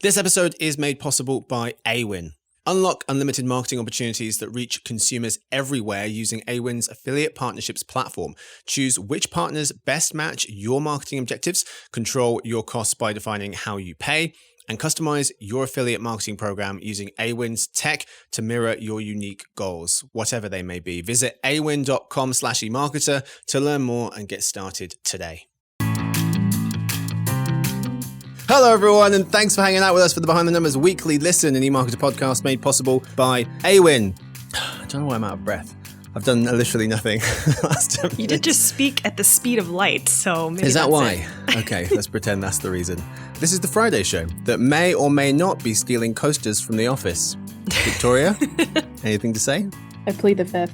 This episode is made possible by Awin. Unlock unlimited marketing opportunities that reach consumers everywhere using Awin's affiliate partnerships platform. Choose which partners best match your marketing objectives, control your costs by defining how you pay, and customize your affiliate marketing program using Awin's tech to mirror your unique goals, whatever they may be. Visit awin.com/emarketer to learn more and get started today. Hello, everyone, and thanks for hanging out with us for the Behind the Numbers weekly listen and eMarketer podcast made possible by Awin. I don't know why I'm out of breath. I've done literally nothing last 10 minutes. You did just speak at the speed of light, so maybe Is that that's why? it. Okay, let's pretend that's the reason. This is the Friday show that may or may not be stealing coasters from the office. Victoria, anything to say? I plead the fifth.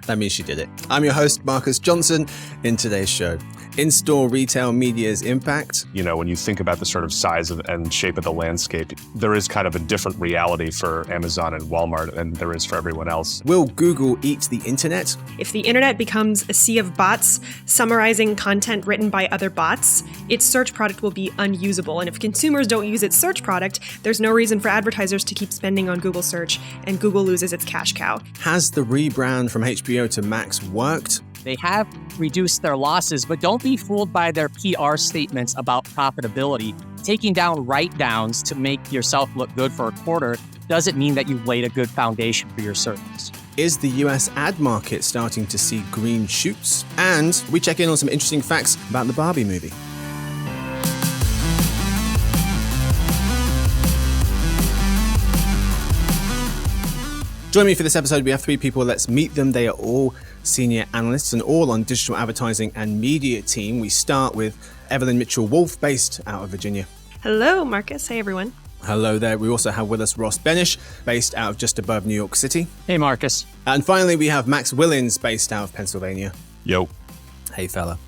That means she did it. I'm your host, Marcus Johnson. In today's show, in-store retail media's impact. You know, when you think about the sort of size and shape of the landscape, there is kind of a different reality for Amazon and Walmart than there is for everyone else. Will Google eat the internet? If the internet becomes a sea of bots summarizing content written by other bots, its search product will be unusable. And if consumers don't use its search product, there's no reason for advertisers to keep spending on Google search, and Google loses its cash cow. Has the rebrand from HBO to Max worked? They have reduced their losses, but don't be fooled by their PR statements about profitability. Taking down write-downs to make yourself look good for a quarter doesn't mean that you've laid a good foundation for your service. Is the US ad market starting to see green shoots? And we check in on some interesting facts about the Barbie movie. Join me for this episode. We have three people. Let's meet them. They are all senior analysts and all on digital advertising and media team. We start with Evelyn Mitchell-Wolf, based out of Virginia. Hello, Marcus. Hey, everyone. Hello there. We also have with us Ross Benish, based out of just above New York City. Hey, Marcus. And finally, we have Max Willens, based out of Pennsylvania. Yo. Hey, fella.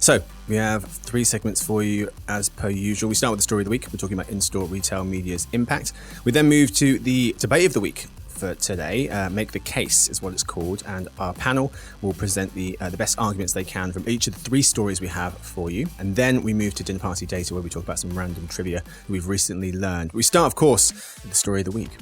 So we have three segments for you as per usual. We start with the story of the week. We're talking about in-store retail media's impact. We then move to the debate of the week. For today, Make the Case is what it's called, and our panel will present the best arguments they can from each of the three stories we have for you. And then we move to Dinner Party Data, where we talk about some random trivia that we've recently learned. We start, of course, with the story of the week.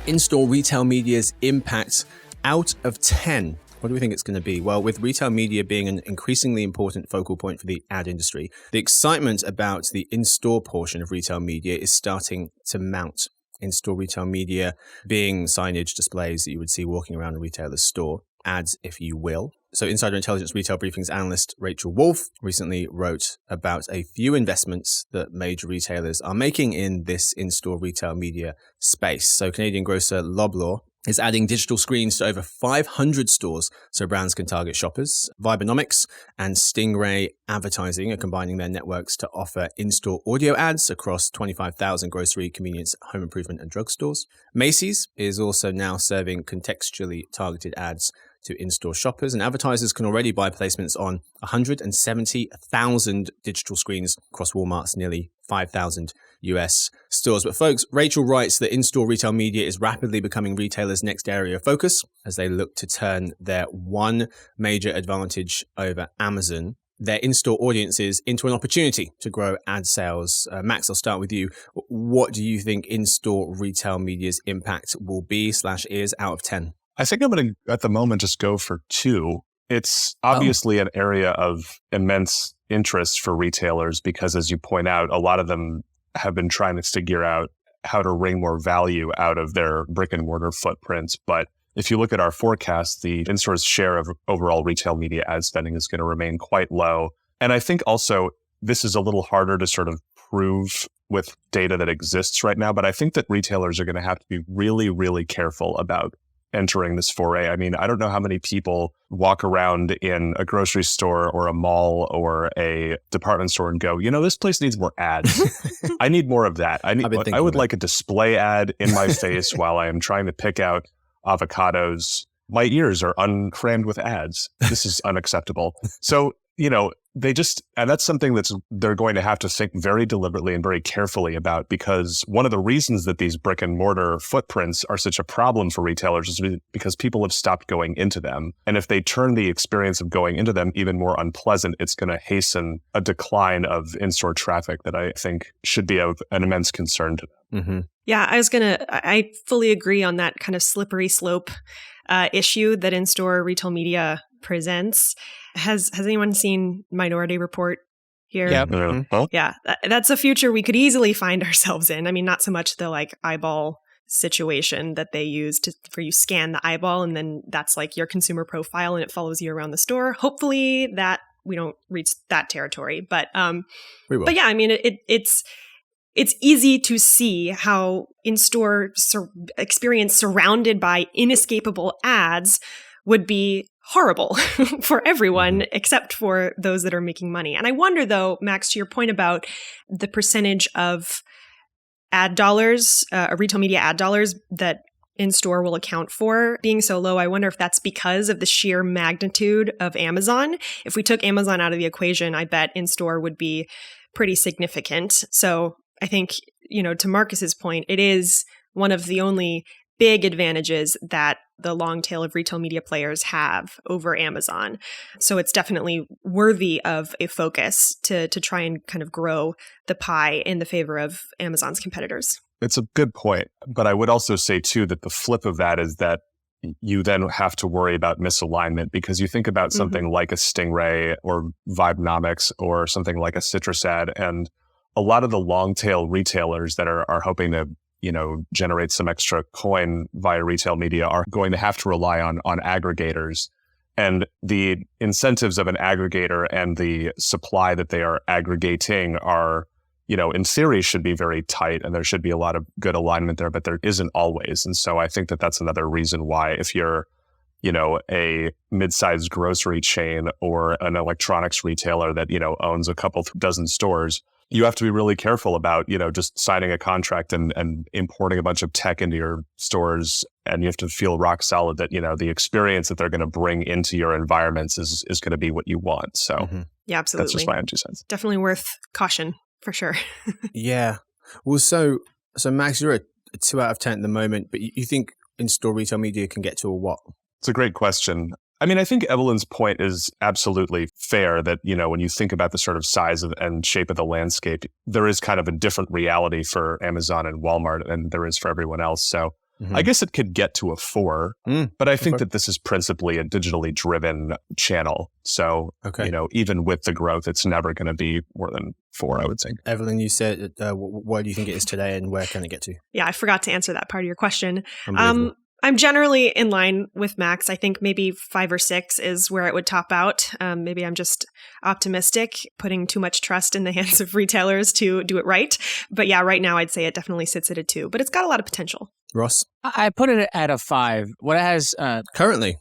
In-store retail media's impact out of 10. What do we think it's going to be? Well, with retail media being an increasingly important focal point for the ad industry, the excitement about the in-store portion of retail media is starting to mount. In-store retail media being signage displays that you would see walking around a retailer's store, ads, if you will. So Insider Intelligence Retail Briefing's analyst Rachel Wolf recently wrote about a few investments that major retailers are making in this in-store retail media space. So Canadian grocer Loblaw is adding digital screens to over 500 stores so brands can target shoppers. Vibenomics and Stingray Advertising are combining their networks to offer in-store audio ads across 25,000 grocery, convenience, home improvement and drugstores. Macy's is also now serving contextually targeted ads to in-store shoppers, and advertisers can already buy placements on 170,000 digital screens across Walmart's nearly 5,000 US stores. But folks, Rachel writes that in-store retail media is rapidly becoming retailers' next area of focus as they look to turn their one major advantage over Amazon, their in-store audiences, into an opportunity to grow ad sales. Max, I'll start with you. What do you think in-store retail media's impact will be / is out of 10? I think I'm going to, at the moment, just go for 2. It's obviously an area of immense interest for retailers because, as you point out, a lot of them have been trying to figure out how to wring more value out of their brick and mortar footprints. But if you look at our forecast, the in-store's share of overall retail media ad spending is going to remain quite low. And I think also this is a little harder to sort of prove with data that exists right now. But I think that retailers are going to have to be really, really careful about entering this foray. I mean, I don't know how many people walk around in a grocery store or a mall or a department store and go, you know, this place needs more ads. I need more of that. I would like a display ad in my face while I am trying to pick out avocados. My ears are uncrammed with ads. This is unacceptable. So and that's something they're going to have to think very deliberately and very carefully about, because one of the reasons that these brick and mortar footprints are such a problem for retailers is because people have stopped going into them. And if they turn the experience of going into them even more unpleasant, it's going to hasten a decline of in-store traffic that I think should be of an immense concern to them. Mm-hmm. Yeah, I fully agree on that kind of slippery slope issue that in-store retail media presents. Has anyone seen Minority Report here? Yeah. Mm-hmm. Yeah, that's a future we could easily find ourselves in. I mean, not so much the like eyeball situation that they use for you scan the eyeball and then that's like your consumer profile and it follows you around the store. Hopefully that we don't reach that territory, but yeah, I mean it's easy to see how in-store experience surrounded by inescapable ads would be horrible for everyone except for those that are making money. And I wonder, though, Max, to your point about the percentage of ad dollars, retail media ad dollars that in-store will account for being so low, I wonder if that's because of the sheer magnitude of Amazon. If we took Amazon out of the equation, I bet in-store would be pretty significant. So I think, to Marcus's point, it is one of the only big advantages that the long tail of retail media players have over Amazon. So it's definitely worthy of a focus to try and kind of grow the pie in the favor of Amazon's competitors. It's a good point. But I would also say, too, that the flip of that is that you then have to worry about misalignment, because you think about something like a Stingray or Vibenomics or something like a CitrusAd, and a lot of the long tail retailers that are hoping to generate some extra coin via retail media are going to have to rely on aggregators. And the incentives of an aggregator and the supply that they are aggregating are, in theory should be very tight, and there should be a lot of good alignment there, but there isn't always. And so I think that that's another reason why, if you're, a mid-sized grocery chain or an electronics retailer that, owns a couple dozen stores, you have to be really careful about, just signing a contract and importing a bunch of tech into your stores. And you have to feel rock solid that, the experience that they're going to bring into your environments is going to be what you want. So yeah, absolutely. That's just my own 2 cents. Definitely worth caution for sure. Yeah. Well, so Max, you're a 2 out of 10 at the moment, but you think in-store retail media can get to a what? It's a great question. I mean, I think Evelyn's point is absolutely fair that, when you think about the sort of size and shape of the landscape, there is kind of a different reality for Amazon and Walmart than there is for everyone else. So I guess it could get to a 4, but I think that this is principally a digitally driven channel. So, even with the growth, it's never going to be more than 4, I would think. Evelyn, you said, where do you think it is today and where can it get to? Yeah, I forgot to answer that part of your question. I'm generally in line with Max. I think maybe 5 or 6 is where it would top out. Maybe I'm just optimistic, putting too much trust in the hands of retailers to do it right. But yeah, right now I'd say it definitely sits at a 2, but it's got a lot of potential. Ross? I put it at a 5. What it has currently,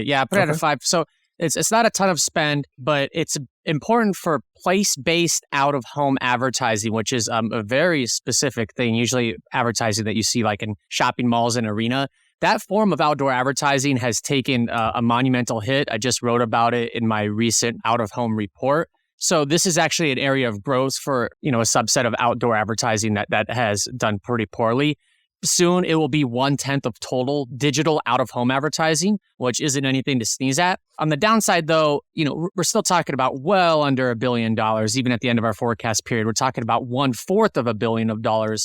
yeah, I put it at a 5. So it's not a ton of spend, but it's important for place-based out-of-home advertising, which is a very specific thing. Usually advertising that you see like in shopping malls and arena. That form of outdoor advertising has taken a monumental hit. I just wrote about it in my recent out-of-home report. So this is actually an area of growth for, a subset of outdoor advertising that has done pretty poorly. Soon it will be 1/10 of total digital out-of-home advertising, which isn't anything to sneeze at. On the downside, though, we're still talking about well under $1 billion. Even at the end of our forecast period, we're talking about 1/4 of $1 billion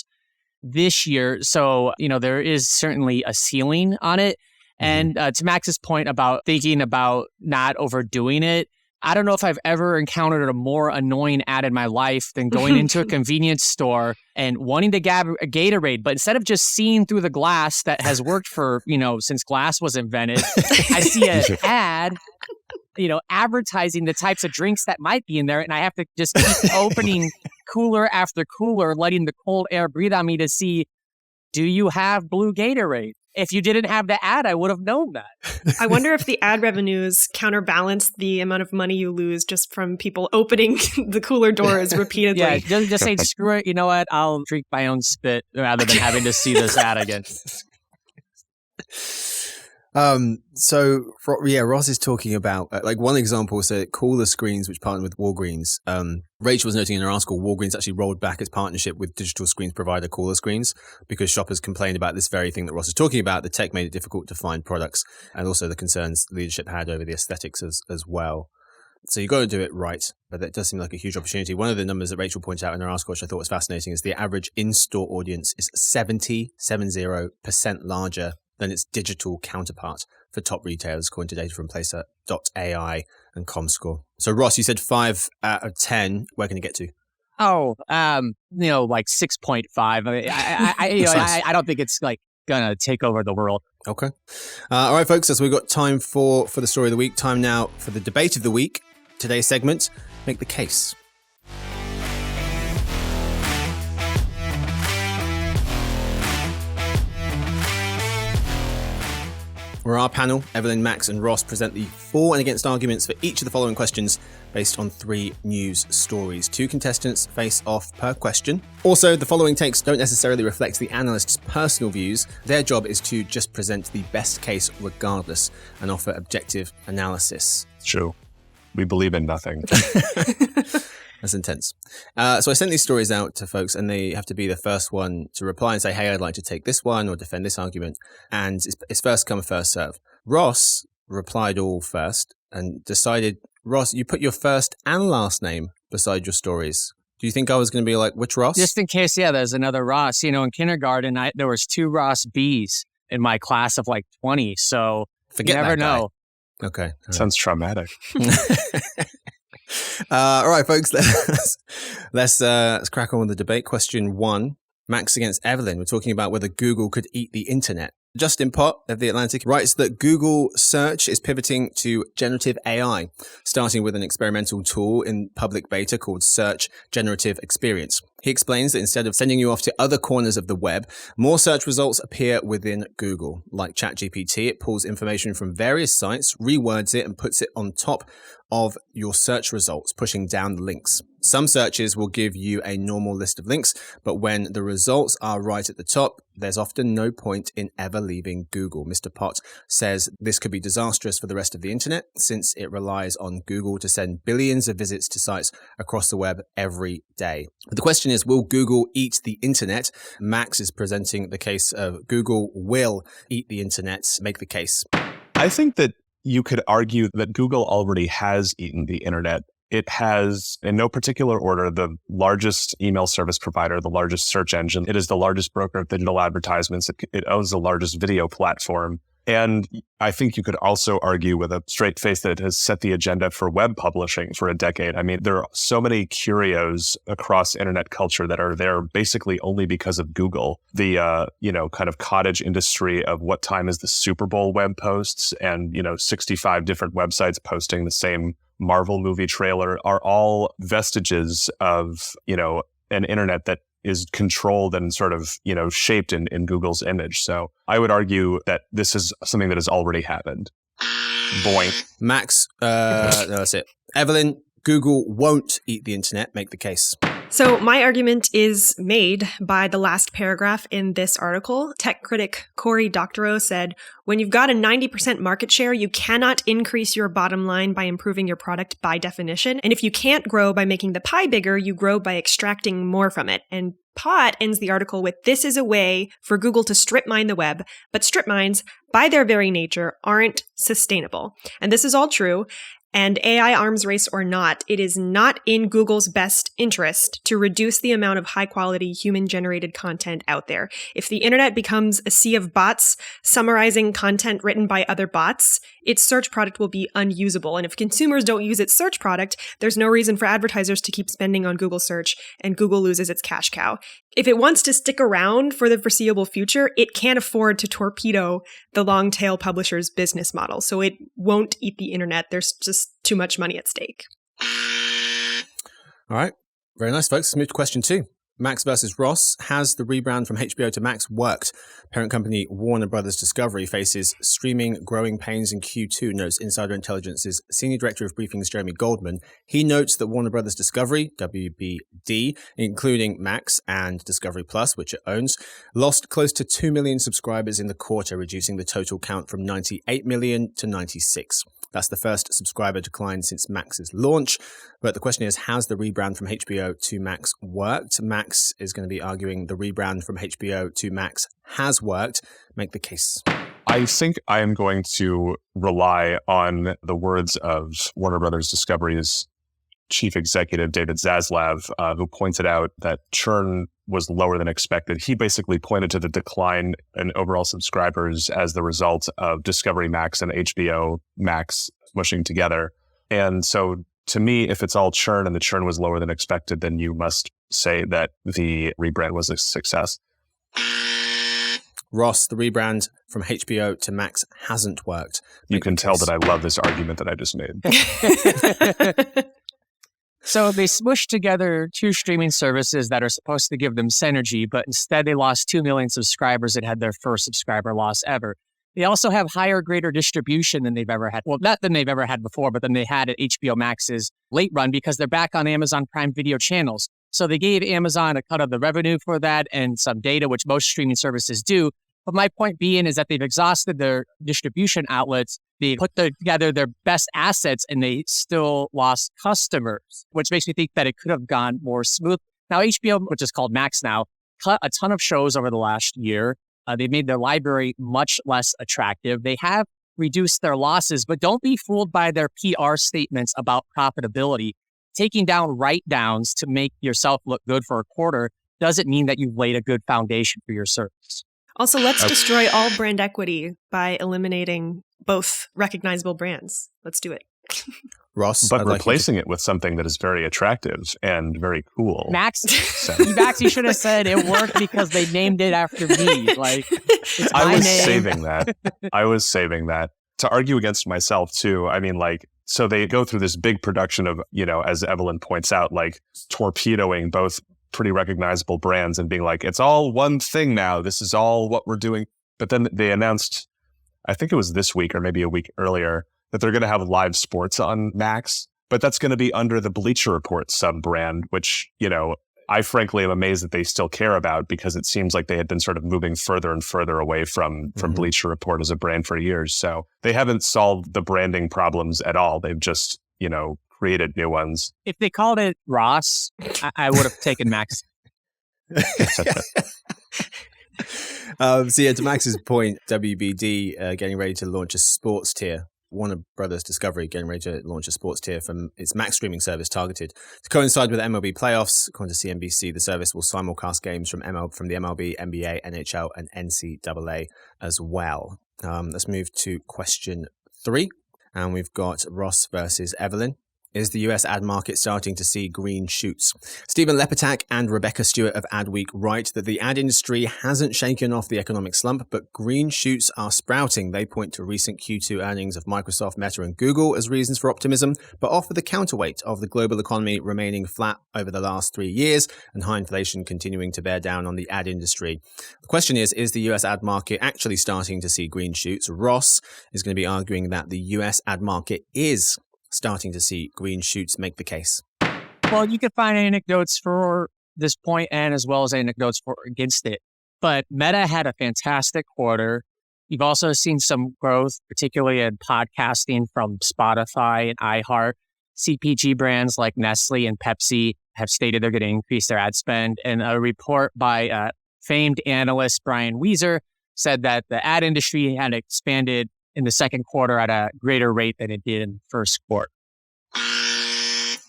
this year. So, there is certainly a ceiling on it. And to Max's point about thinking about not overdoing it, I don't know if I've ever encountered a more annoying ad in my life than going into a convenience store and wanting to grab a Gatorade. But instead of just seeing through the glass that has worked for, since glass was invented, I see an ad, advertising the types of drinks that might be in there. And I have to just keep opening cooler after cooler, letting the cold air breathe on me to see, do you have blue Gatorade? If you didn't have the ad, I would have known that. I wonder if the ad revenues counterbalance the amount of money you lose just from people opening the cooler doors repeatedly. Yeah, just say, screw it. You know what? I'll drink my own spit rather than having to see this ad again. Ross is talking about like one example. So Cooler Screens, which partnered with Walgreens. Rachel was noting in her article, Walgreens actually rolled back its partnership with digital screens provider Cooler Screens because shoppers complained about this very thing that Ross is talking about. The tech made it difficult to find products, and also the concerns leadership had over the aesthetics as well. So you got to do it right, but that does seem like a huge opportunity. One of the numbers that Rachel pointed out in her article, which I thought was fascinating, is the average in-store audience is 70% larger than its digital counterpart for top retailers, according to data from Placer.ai and Comscore. So Ross, you said 5 out of 10. Where can it get to? Like 6.5. I don't think it's like gonna take over the world. Okay. All right, folks. So we've got time for the story of the week. Time now for the debate of the week. Today's segment, Make the Case. Where our panel, Evelyn, Max and Ross, present the for and against arguments for each of the following questions based on 3 news stories. 2 contestants face off per question. Also, the following takes don't necessarily reflect the analysts' personal views. Their job is to just present the best case regardless and offer objective analysis. It's true. We believe in nothing. That's intense. So I sent these stories out to folks and they have to be the first one to reply and say, hey, I'd like to take this one or defend this argument. And it's first come, first serve. Ross replied all first and decided, Ross, you put your first and last name beside your stories. Do you think I was going to be like, which Ross? Just in case, there's another Ross. In kindergarten, there was 2 Ross B's in my class of like 20. So Forget you never that guy. know. Okay. Sounds traumatic. All right, folks, let's crack on with the debate. Question 1, Max against Evelyn. We're talking about whether Google could eat the internet. Justin Pott of The Atlantic writes that Google search is pivoting to generative AI, starting with an experimental tool in public beta called Search Generative Experience. He explains that instead of sending you off to other corners of the web, more search results appear within Google. Like ChatGPT, it pulls information from various sites, rewords it, and puts it on top of your search results, pushing down the links. Some searches will give you a normal list of links, but when the results are right at the top, there's often no point in ever leaving Google. Mr. Pott says this could be disastrous for the rest of the internet since it relies on Google to send billions of visits to sites across the web every day. But the question is, will Google eat the internet? Max is presenting the case of Google will eat the internet. Make the case. I think that you could argue that Google already has eaten the internet. It has, in no particular order, the largest email service provider, the largest search engine. It is the largest broker of digital advertisements. It owns the largest video platform. And I think you could also argue with a straight face that it has set the agenda for web publishing for a decade. I mean, there are so many curios across internet culture that are there basically only because of Google. The, kind of cottage industry of what time is the Super Bowl web posts and, 65 different websites posting the same Marvel movie trailer are all vestiges of, an internet that is controlled and sort of, shaped in Google's image. So I would argue that this is something that has already happened. Boing. Max, no, that's it. Evelyn, Google won't eat the internet. Make the case. So my argument is made by the last paragraph in this article. Tech critic Cory Doctorow said, when you've got a 90% market share, you cannot increase your bottom line by improving your product by definition. And if you can't grow by making the pie bigger, you grow by extracting more from it. And Pott ends the article with, this is a way for Google to strip mine the web, but strip mines, by their very nature, aren't sustainable. And this is all true. And AI arms race or not, it is not in Google's best interest to reduce the amount of high-quality human-generated content out there. If the internet becomes a sea of bots summarizing content written by other bots, its search product will be unusable. And if consumers don't use its search product, there's no reason for advertisers to keep spending on Google search, and Google loses its cash cow. If it wants to stick around for the foreseeable future, it can't afford to torpedo the long-tail publisher's business model. So it won't eat the internet. There's just too much money at stake. All right. Very nice, folks. Let's move to question 2. Max versus Ross. Has the rebrand from HBO to Max worked? Parent company Warner Brothers Discovery faces streaming growing pains in Q2, notes Insider Intelligence's Senior Director of Briefings, Jeremy Goldman. He notes that Warner Brothers Discovery, WBD, including Max and Discovery Plus, which it owns, lost close to 2 million subscribers in the quarter, reducing the total count from 98 million to 96. That's the first subscriber decline since Max's launch. But the question is, has the rebrand from HBO to Max worked? Max is going to be arguing the rebrand from HBO to Max has worked. Make the case. I think I am going to rely on the words of Warner Brothers Discovery's chief executive, David Zaslav, who pointed out that churn was lower than expected. He basically pointed to the decline in overall subscribers as the result of Discovery Max and HBO Max smushing together. And so to me, if it's all churn and the churn was lower than expected, then you must say that the rebrand was a success. Ross, the rebrand from HBO to Max hasn't worked. You can tell that I love this argument that I just made. So they smushed together two streaming services that are supposed to give them synergy, but instead they lost 2 million subscribers and had their first subscriber loss ever. They also have higher, greater distribution than they've ever had. Well, not than they've ever had before, but than they had at HBO Max's late run because they're back on Amazon Prime Video channels. So they gave Amazon a cut of the revenue for that and some data, which most streaming services do. But my point being is that they've exhausted their distribution outlets. They put together their best assets and they still lost customers, which makes me think that it could have gone more smooth. Now, HBO, which is called Max now, cut a ton of shows over the last year. They've made their library much less attractive. They have reduced their losses, but don't be fooled by their PR statements about profitability. Taking down write-downs to make yourself look good for a quarter doesn't mean that you've laid a good foundation for your service. Also, let's destroy all brand equity by eliminating both recognizable brands. Let's do it. Ross, but replacing it with something that is very attractive and very cool. Max, you should have said it worked because they named it after me. Like, it's my name. I was saving that to argue against myself too. I mean, like, so they go through this big production of, as Evelyn points out, like torpedoing both pretty recognizable brands and being like, it's all one thing now. This is all what we're doing. But then they announced, I think it was this week or maybe a week earlier, that they're going to have live sports on Max. But that's going to be under the Bleacher Report sub-brand, which, I frankly am amazed that they still care about because it seems like they had been sort of moving further and further away from Bleacher Report as a brand for years. So they haven't solved the branding problems at all. They've just, created new ones. If they called it Ross, I would have taken Max. To Max's point, WBD getting ready to launch a sports tier. Warner Brothers Discovery getting ready to launch a sports tier from its Max streaming service targeted to coincide with MLB playoffs. According to CNBC, the service will simulcast games from the MLB, NBA, NHL, and NCAA as well. Let's move to question 3. And we've got Ross versus Evelyn. Is the US ad market starting to see green shoots? Stephen Lepetak and Rebecca Stewart of Adweek write that the ad industry hasn't shaken off the economic slump, but green shoots are sprouting. They point to recent Q2 earnings of Microsoft, Meta, and Google as reasons for optimism, but offer the counterweight of the global economy remaining flat over the last 3 years and high inflation continuing to bear down on the ad industry. The question is the US ad market actually starting to see green shoots? Ross is going to be arguing that the US ad market is starting to see green shoots. Make the case. Well, you can find anecdotes for this point and as well as anecdotes for against it. But Meta had a fantastic quarter. You've also seen some growth, particularly in podcasting from Spotify and iHeart. CPG brands like Nestle and Pepsi have stated they're going to increase their ad spend. And a report by famed analyst Brian Weiser said that the ad industry had expanded in the second quarter at a greater rate than it did in the first quarter.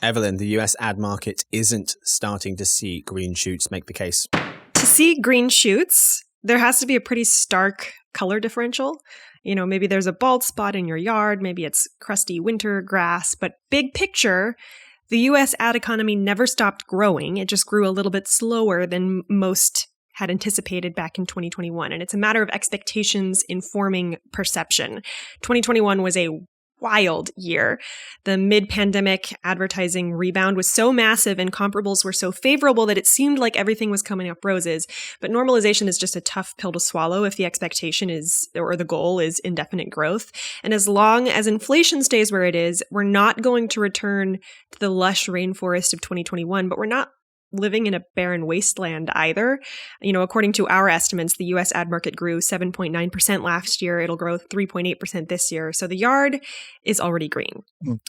Evelyn, the US ad market isn't starting to see green shoots. Make the case. To see green shoots, there has to be a pretty stark color differential. Maybe there's a bald spot in your yard, maybe it's crusty winter grass, but big picture, the US ad economy never stopped growing. It just grew a little bit slower than most had anticipated back in 2021. And it's a matter of expectations informing perception. 2021 was a wild year. The mid-pandemic advertising rebound was so massive and comparables were so favorable that it seemed like everything was coming up roses. But normalization is just a tough pill to swallow if the expectation is, or the goal is, indefinite growth. And as long as inflation stays where it is, we're not going to return to the lush rainforest of 2021, but we're not living in a barren wasteland either. According to our estimates, the U.S. ad market grew 7.9% last year. It'll grow 3.8% this year. So the yard is already green.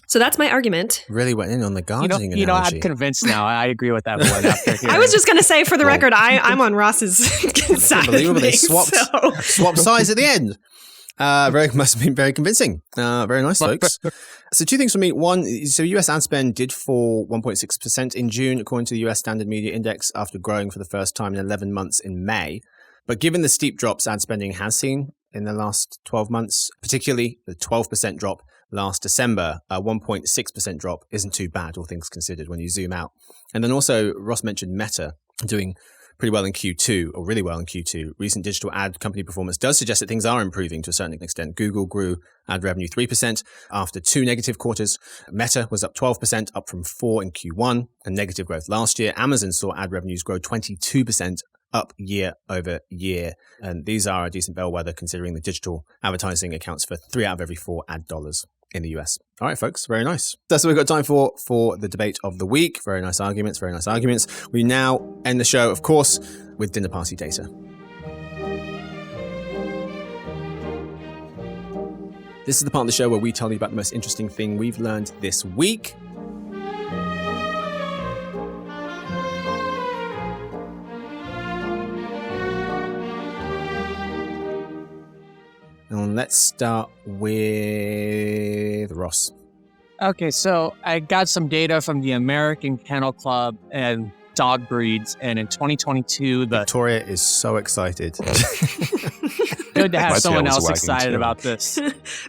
So that's my argument. Really went in on the gardening analogy. I'm convinced now. I agree with that one. After I was just going to say, for the record, I'm on Ross's side. Unbelievable. They swapped sides at the end. Must have been very convincing. Very nice, folks. So 2 things for me. One, so US ad spend did fall 1.6% in June, according to the US Standard Media Index, after growing for the first time in 11 months in May. But given the steep drops ad spending has seen in the last 12 months, particularly the 12% drop last December, a 1.6% drop isn't too bad, all things considered, when you zoom out. And then also, Ross mentioned Meta doing pretty well in Q2, or really well in Q2. Recent digital ad company performance does suggest that things are improving to a certain extent. Google grew ad revenue 3% after 2 negative quarters. Meta was up 12%, up from 4 in Q1, and negative growth last year. Amazon saw ad revenues grow 22%, up year over year. And these are a decent bellwether considering the digital advertising accounts for 3 out of every 4 ad dollars in the US. All right, folks, very nice. That's what we've got time for the debate of the week. Very nice arguments, very nice arguments. We now end the show, of course, with dinner party data. This is the part of the show where we tell you about the most interesting thing we've learned this week. And let's start with Ross. Okay, so I got some data from the American Kennel Club and dog breeds, and in 2022, Victoria is so excited. Good to have someone else excited about this.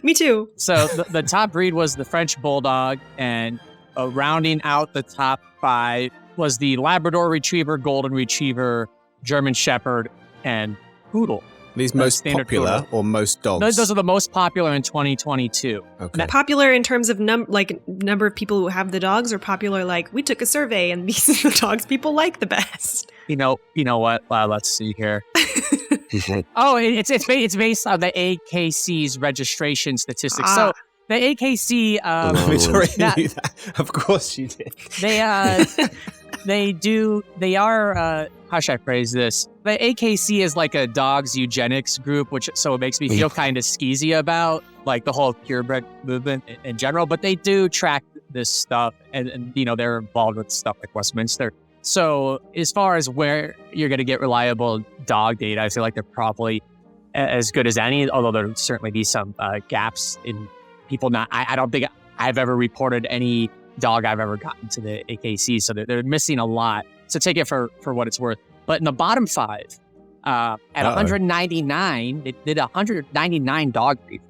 Me too. So the top breed was the French Bulldog, and rounding out the top 5 was the Labrador Retriever, Golden Retriever, German Shepherd, and Poodle. These most popular poodle. Or most dogs? Those are the most popular in 2022. Okay. Popular in terms of number of people who have the dogs, or popular like we took a survey and these are the dogs people like the best? You know what? Let's see here. It's based on the AKC's registration statistics. So the AKC, Victoria knew that. Of course she did. They are, how should I phrase this? The AKC is like a dog's eugenics group, so it makes me feel kind of skeezy about like the whole purebred movement in general, but they do track this stuff and they're involved with stuff like Westminster. So as far as where you're going to get reliable dog data, I feel like they're probably as good as any, although there'll certainly be some gaps in people I don't think I've ever reported any dog I've ever gotten to the AKC, so they're missing a lot. So take it for what it's worth. But in the bottom 5, at 199, they did 199 dog breeds.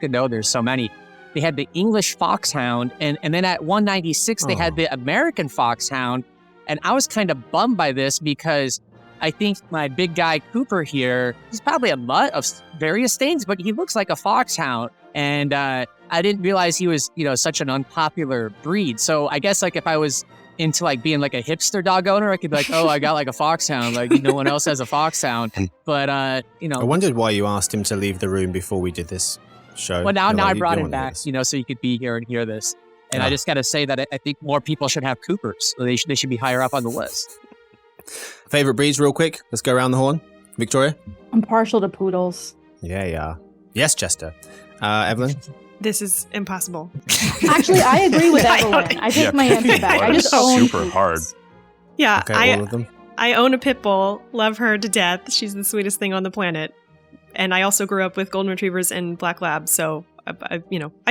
Good to know there's so many. They had the English Foxhound, and then at 196, they had the American Foxhound. And I was kind of bummed by this because I think my big guy Cooper here, he's probably a mutt of various things, but he looks like a foxhound. And I didn't realize he was, such an unpopular breed. So I guess like if I was into like being like a hipster dog owner, I could be like, I got like a foxhound, like no one else has a foxhound. But I wondered why you asked him to leave the room before we did this show. Well, now I brought him back, so he could be here and hear this. And I just got to say that I think more people should have Coopers. They should be higher up on the list. Favorite breeds, real quick. Let's go around the horn. Victoria? I'm partial to poodles. Yeah. Yes, Chester. Evelyn? This is impossible. Actually, I agree with Evelyn. I take my answer back. I just own super hard. Yeah, okay, all of them. I own a pit bull. Love her to death. She's the sweetest thing on the planet. And I also grew up with golden retrievers and black labs. So, I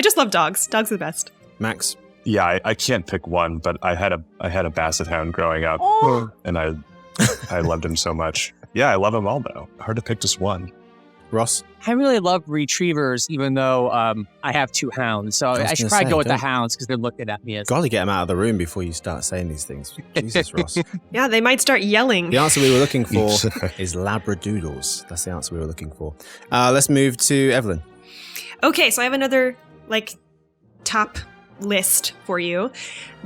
just love dogs. Dogs are the best. Max? Yeah, I can't pick one, but I had a basset hound growing up, and I loved him so much. Yeah, I love them all though. Hard to pick just one. Ross? I really love retrievers, even though I have 2 hounds. So I should probably go with the hounds because they're looking at me as... Got to get them out of the room before you start saying these things. Jesus, Ross. Yeah, they might start yelling. The answer we were looking for is Labradoodles. That's the answer we were looking for. Let's move to Evelyn. Okay, so I have another, top list for you.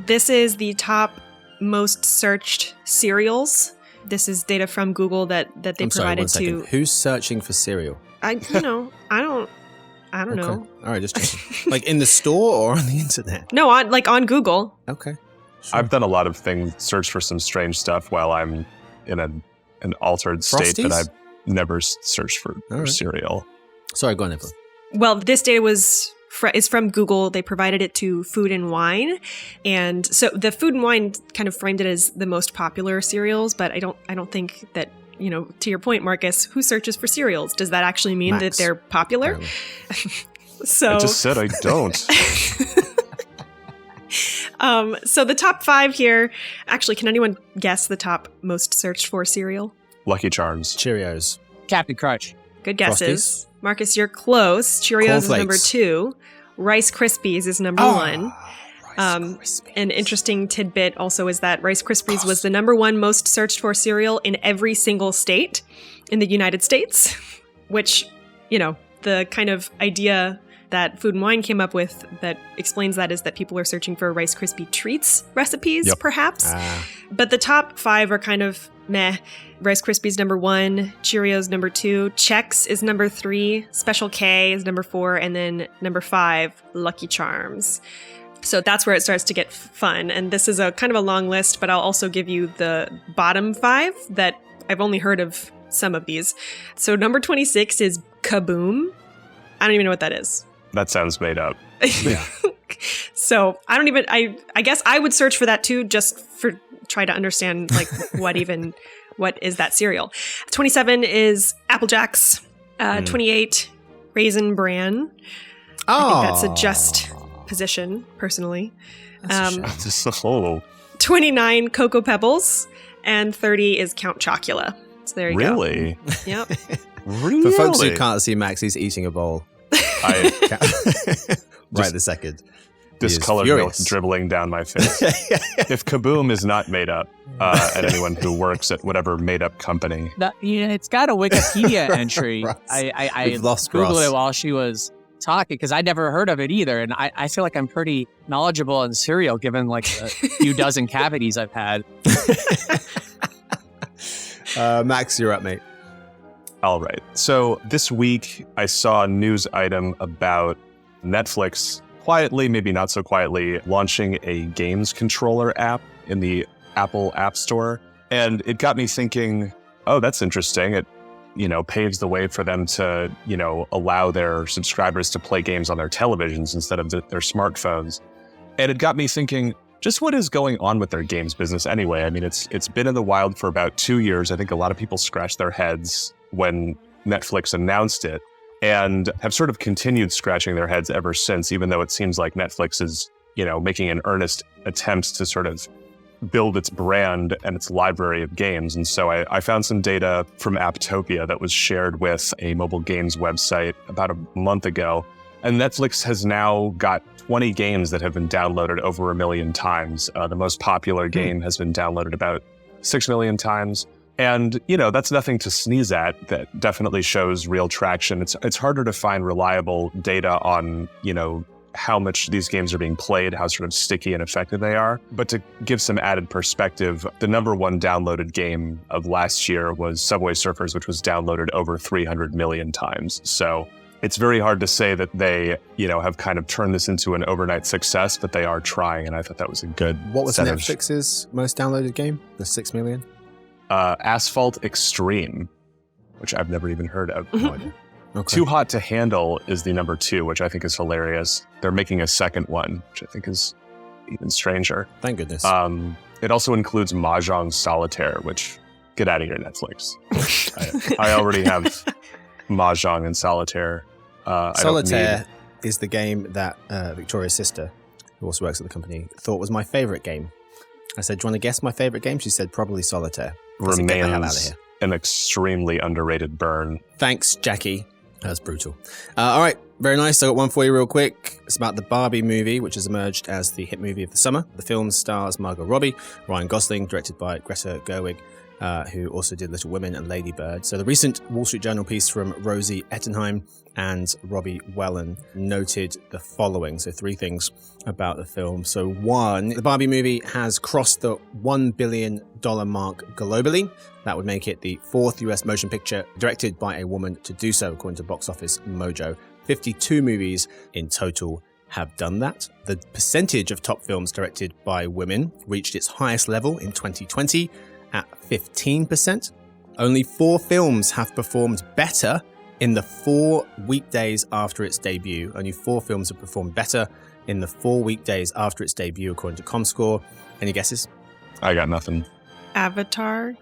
This is the top most searched cereals. This is data from Google that they provided to. Who's searching for cereal? I don't know. All right, just checking. Like in the store or on the internet? No, on Google. Okay. Sure. I've done a lot of things, search for some strange stuff while I'm in an altered state Frosties? that I've never searched for cereal. Sorry, go on, Evelyn. Well, this data is from Google. They provided it to Food and Wine. And so the Food and Wine kind of framed it as the most popular cereals, but I don't think that, to your point, Marcus, who searches for cereals? Does that actually mean Max, that they're popular? I just said I don't. So the top 5 here, actually, can anyone guess the top most searched for cereal? Lucky Charms. Cheerios. Captain Crunch. Good guesses. Frosties? Marcus, you're close. Cheerios is number Cornflakes. 2. Rice Krispies is number 1. An interesting tidbit also is that Rice Krispies was the number 1 most searched for cereal in every single state in the United States, which, the kind of idea that Food and Wine came up with that explains that is that people are searching for Rice Krispie treats recipes, perhaps. But the top 5 are kind of meh. Rice Krispies number 1, Cheerios number 2, Chex is number 3, Special K is number 4, and then number 5, Lucky Charms. So that's where it starts to get fun. And this is a kind of a long list, but I'll also give you the bottom 5 that I've only heard of some of these. So number 26 is Kaboom. I don't even know what that is. That sounds made up. Yeah. So I guess I would search for that too, just for try to understand like what is that cereal. 27 is Apple Jacks. 28, Raisin Bran. I think that's a just position, personally. 29, Cocoa Pebbles. And 30 is Count Chocula. So there you go. Really? Yep. Really? For folks who can't see Max, he's eating a bowl. Right this second. Discolored milk dribbling down my face. If Kaboom is not made up, and anyone who works at whatever made-up company. It's got a Wikipedia entry. We've lost Googled Ross. it while she was talking because I never heard of it either. And I feel like I'm pretty knowledgeable in cereal given like a few dozen cavities I've had. Max, you're up, mate. All right. So this week, I saw a news item about Netflix quietly, maybe not so quietly, launching a games controller app in the Apple App Store. And it got me thinking, oh, that's interesting. It, paves the way for them to, allow their subscribers to play games on their televisions instead of their smartphones. And it got me thinking, just what is going on with their games business anyway? I mean, it's been in the wild for about 2 years. I think a lot of people scratched their heads when Netflix announced it and have sort of continued scratching their heads ever since, even though it seems like Netflix is, making an earnest attempt to sort of build its brand and its library of games. And so I found some data from Apptopia that was shared with a mobile games website about a month ago. And Netflix has now got 20 games that have been downloaded over 1 million times. The most popular game has been downloaded about 6 million times. And, that's nothing to sneeze at. That definitely shows real traction. It's harder to find reliable data on, how much these games are being played, how sort of sticky and effective they are. But to give some added perspective, the number 1 downloaded game of last year was Subway Surfers, which was downloaded over 300 million times. So it's very hard to say that they, have kind of turned this into an overnight success, but they are trying. And I thought that was a good What was set Netflix's most downloaded game? The 6 million? Asphalt Extreme, which I've never even heard of. No idea. Okay. Too Hot to Handle is the number 2, which I think is hilarious. They're making a second one, which I think is even stranger. Thank goodness. It also includes Mahjong Solitaire, which, get out of here, Netflix. I already have Mahjong and Solitaire. Solitaire is the game that Victoria's sister, who also works at the company, thought was my favorite game. I said, do you want to guess my favorite game? She said, probably Solitaire. I said, get the hell out of here. An extremely underrated burn. Thanks, Jackie. That's brutal. All right. Very nice. I got one for you real quick. It's about the Barbie movie, which has emerged as the hit movie of the summer. The film stars Margot Robbie, Ryan Gosling, directed by Greta Gerwig, who also did Little Women and Lady Bird. So the recent Wall Street Journal piece from Rosie Ettenheim and Robbie Wellen noted the following. So 3 things about the film. So 1, the Barbie movie has crossed the $1 billion mark globally. That would make it the 4th US motion picture directed by a woman to do so, according to Box Office Mojo. 52 movies in total have done that. The percentage of top films directed by women reached its highest level in 2020 at 15%. Only 4 films have performed better in the 4 weekdays after its debut. Only 4 films have performed better in the 4 weekdays after its debut, according to ComScore. Any guesses? I got nothing. Avatar?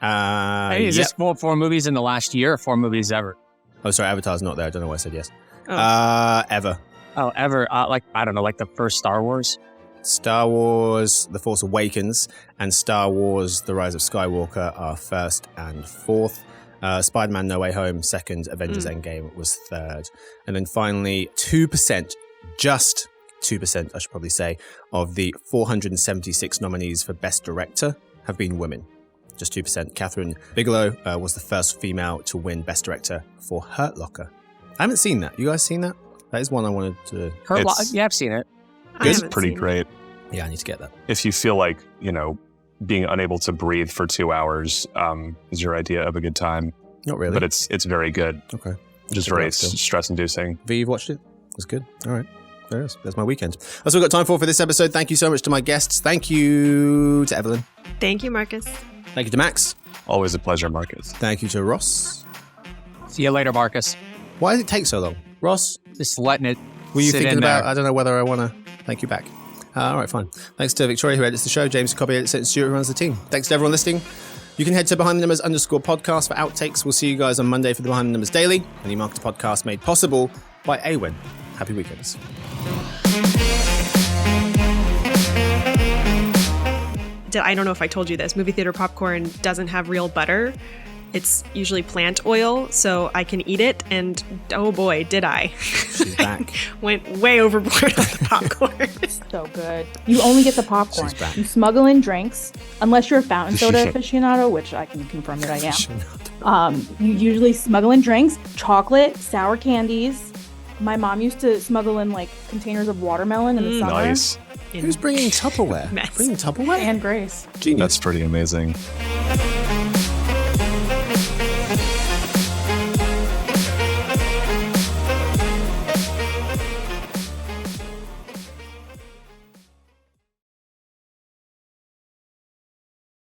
Is this 4 movies in the last year or 4 movies ever? Oh, sorry, Avatar's not there. I don't know why I said yes. Ever. Oh, ever. Like the first Star Wars? Star Wars, The Force Awakens, and Star Wars, The Rise of Skywalker are 1st and 4th. Spider-Man No Way Home, 2nd. Avengers Endgame was 3rd. And then finally, 2%, just 2%, I should probably say, of the 476 nominees for Best Director have been women. Just 2%. Catherine Bigelow was the first female to win Best Director for Hurt Locker. I haven't seen that. You guys seen that? That is one I wanted to... Yeah, I've seen it. It's pretty great. Yeah, I need to get that. If you feel like, being unable to breathe for 2 hours is your idea of a good time. Not really. But it's very good. Okay. Just very stress-inducing. V, you've watched it? It's good. All right. There it is. That's my weekend. That's all we've got time for this episode. Thank you so much to my guests. Thank you to Evelyn. Thank you, Marcus. Thank you to Max. Always a pleasure, Marcus. Thank you to Ross. See you later, Marcus. Why does it take so long? Ross? Just letting it Were you sit thinking in about, there. I don't know whether I want to thank you back. All right, fine. Thanks to Victoria, who edits the show, James, who copy edits it, and Stuart, who runs the team. Thanks to everyone listening. You can head to BehindTheNumbers_podcast for outtakes. We'll see you guys on Monday for the Behind the Numbers Daily, a new marketer podcast made possible by Awen. Happy weekends. I don't know if I told you this. Movie theater popcorn doesn't have real butter. It's usually plant oil, so I can eat it, and oh boy, did I. She's back. Went way overboard on the popcorn. So good. You only get the popcorn. She's back. You smuggle in drinks, unless you're a fountain soda aficionado, which I can confirm that I am. You usually smuggle in drinks, chocolate, sour candies. My mom used to smuggle in containers of watermelon in the summer. Nice. Who's bringing Tupperware? Mess. Bringing Tupperware? And Grace. Genius. That's pretty amazing.